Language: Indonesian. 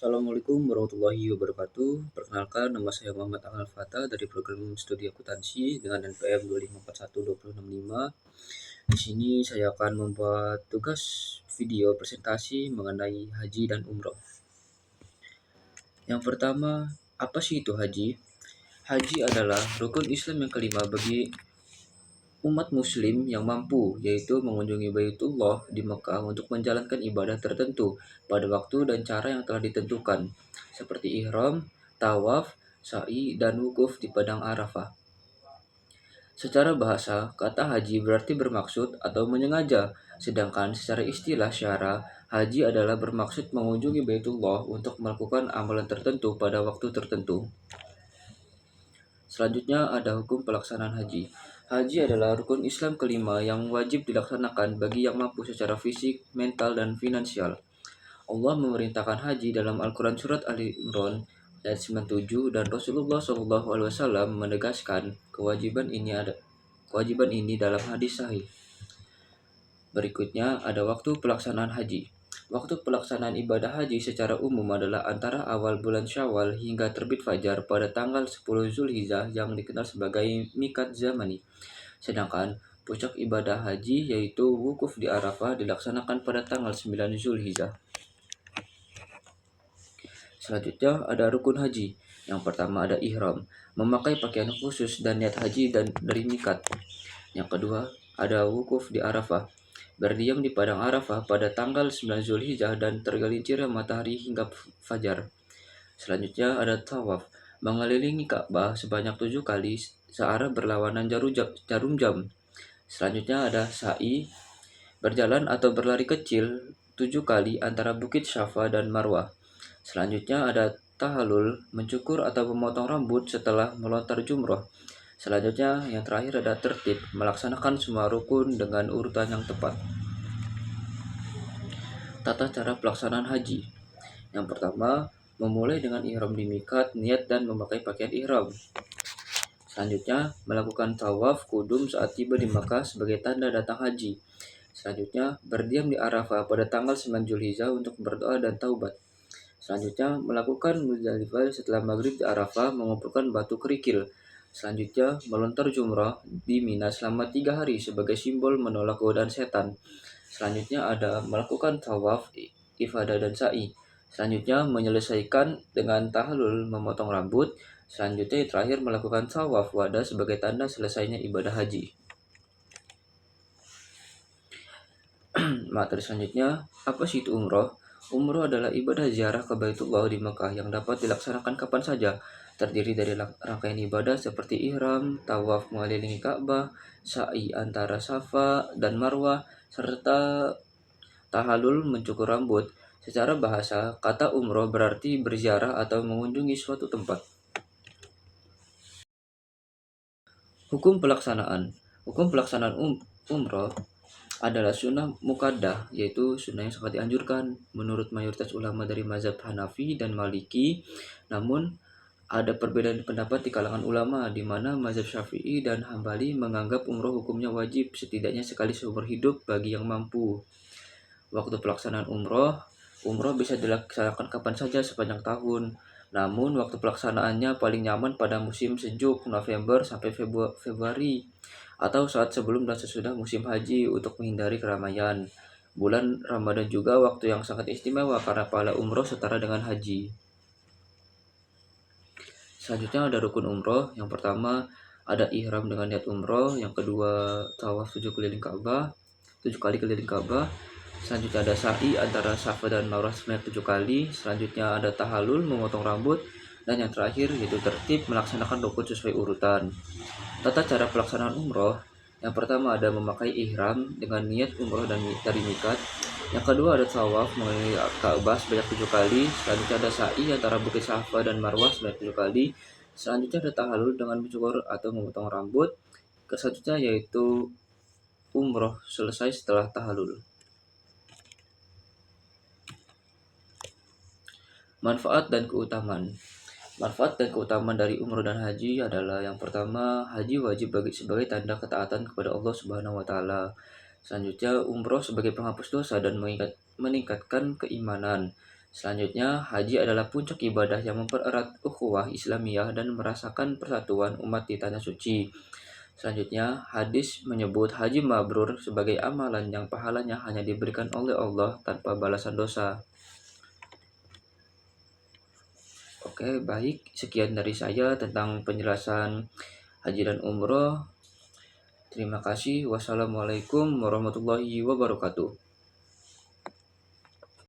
Assalamualaikum warahmatullahi wabarakatuh. Perkenalkan, nama saya Muhammad Amal Fatah dari program studi akuntansi dengan NPM 2541265. Di sini saya akan membuat tugas video presentasi mengenai haji dan umroh. Yang pertama, apa sih itu haji? Haji adalah rukun Islam yang kelima bagi umat muslim yang mampu, yaitu mengunjungi Baitullah di Mekah untuk menjalankan ibadah tertentu pada waktu dan cara yang telah ditentukan, seperti ihram, tawaf, sa'i, dan wukuf di padang Arafah. Secara bahasa, kata haji berarti bermaksud atau menyengaja, sedangkan secara istilah syara, haji adalah bermaksud mengunjungi Baitullah untuk melakukan amalan tertentu pada waktu tertentu. Selanjutnya ada hukum pelaksanaan haji. Haji adalah rukun Islam kelima yang wajib dilaksanakan bagi yang mampu secara fisik, mental, dan finansial. Allah memerintahkan haji dalam Al-Quran Surat Ali Imran ayat 97 dan Rasulullah SAW menegaskan kewajiban ini dalam hadis sahih. Berikutnya ada waktu pelaksanaan haji. Waktu pelaksanaan ibadah haji secara umum adalah antara awal bulan Syawal hingga terbit fajar pada tanggal 10 Zulhijjah yang dikenal sebagai miqat zamani. Sedangkan puncak ibadah haji yaitu wukuf di Arafah dilaksanakan pada tanggal 9 Zulhijjah. Selanjutnya ada rukun haji. Yang pertama ada ihram, memakai pakaian khusus dan niat haji dan dari miqat. Yang kedua ada wukuf di Arafah, berdiam di padang Arafah pada tanggal 9 Zulhijjah dan tergelincirnya matahari hingga fajar. Selanjutnya ada tawaf, mengelilingi Ka'bah sebanyak 7 kali searah berlawanan jarum jam. Selanjutnya ada sa'i, berjalan atau berlari kecil 7 kali antara Bukit Syafa dan Marwah. Selanjutnya ada tahallul, mencukur atau memotong rambut setelah melontar jumroh. Selanjutnya yang terakhir ada tertib, melaksanakan semua rukun dengan urutan yang tepat. Tata cara pelaksanaan haji. Yang pertama, memulai dengan ihram di miqat, niat dan memakai pakaian ihram. Selanjutnya, melakukan tawaf kudum saat tiba di Makkah sebagai tanda datang haji. Selanjutnya, berdiam di Arafah pada tanggal 9 Zulhijjah untuk berdoa dan taubat. Selanjutnya, melakukan Muzdalifah setelah maghrib di Arafah mengumpulkan batu kerikil. Selanjutnya, melontar jumrah di Mina selama 3 hari sebagai simbol menolak godaan setan. Selanjutnya ada melakukan tawaf, ifadah dan sa'i. Selanjutnya menyelesaikan dengan tahallul memotong rambut. Selanjutnya yang terakhir melakukan tawaf wada sebagai tanda selesainya ibadah haji. Materi selanjutnya, apa sih itu umroh? Umroh adalah ibadah ziarah ke Baitullah di Mekah yang dapat dilaksanakan kapan saja. Terdiri dari rangkaian ibadah seperti ihram, tawaf mengelilingi Ka'bah, sa'i antara Safa dan Marwah, serta tahallul mencukur rambut. Secara bahasa, kata umroh berarti berziarah atau mengunjungi suatu tempat. Hukum pelaksanaan. Hukum pelaksanaan umroh adalah sunnah mukaddah, yaitu sunnah yang sangat dianjurkan menurut mayoritas ulama dari mazhab Hanafi dan Maliki. Namun ada perbedaan pendapat di kalangan ulama di mana mazhab Syafi'i dan Hambali menganggap umroh hukumnya wajib setidaknya sekali seumur hidup bagi yang mampu. Waktu pelaksanaan umroh bisa dilaksanakan kapan saja sepanjang tahun. Namun waktu pelaksanaannya paling nyaman pada musim sejuk November sampai Februari atau saat sebelum dan sesudah musim haji untuk menghindari keramaian. Bulan Ramadan juga waktu yang sangat istimewa karena pahala umroh setara dengan haji. Selanjutnya ada rukun umroh. Yang pertama ada ihram dengan niat umroh. Yang kedua tawaf 7 kali keliling Ka'bah. Selanjutnya ada sa'i antara Safa dan Marwah sebanyak 7 kali. Selanjutnya ada tahallul memotong rambut. Dan yang terakhir yaitu tertib melaksanakan rukun sesuai urutan. Tata cara pelaksanaan umroh. Yang pertama ada memakai ihram dengan niat umroh dan dari miqat. Yang kedua ada tawaf mengelilingi Ka'bah sebanyak 7 kali. Selanjutnya ada sa'i antara Bukit Safa dan Marwah sebanyak 7 kali. Selanjutnya ada tahallul dengan mencukur atau memotong rambut. Selanjutnya yaitu umroh selesai setelah tahallul. Manfaat dan keutamaan. Manfaat dan keutamaan dari umroh dan haji adalah yang pertama, haji wajib sebagai tanda ketaatan kepada Allah Subhanahu wa taala. Selanjutnya, umroh sebagai penghapus dosa dan meningkatkan keimanan. Selanjutnya, haji adalah puncak ibadah yang mempererat ukhuwah Islamiyah dan merasakan persatuan umat di tanah suci. Selanjutnya, hadis menyebut haji mabrur sebagai amalan yang pahalanya hanya diberikan oleh Allah tanpa balasan dosa. Oke, baik. Sekian dari saya tentang penjelasan haji dan umroh. Terima kasih. Wassalamualaikum warahmatullahi wabarakatuh.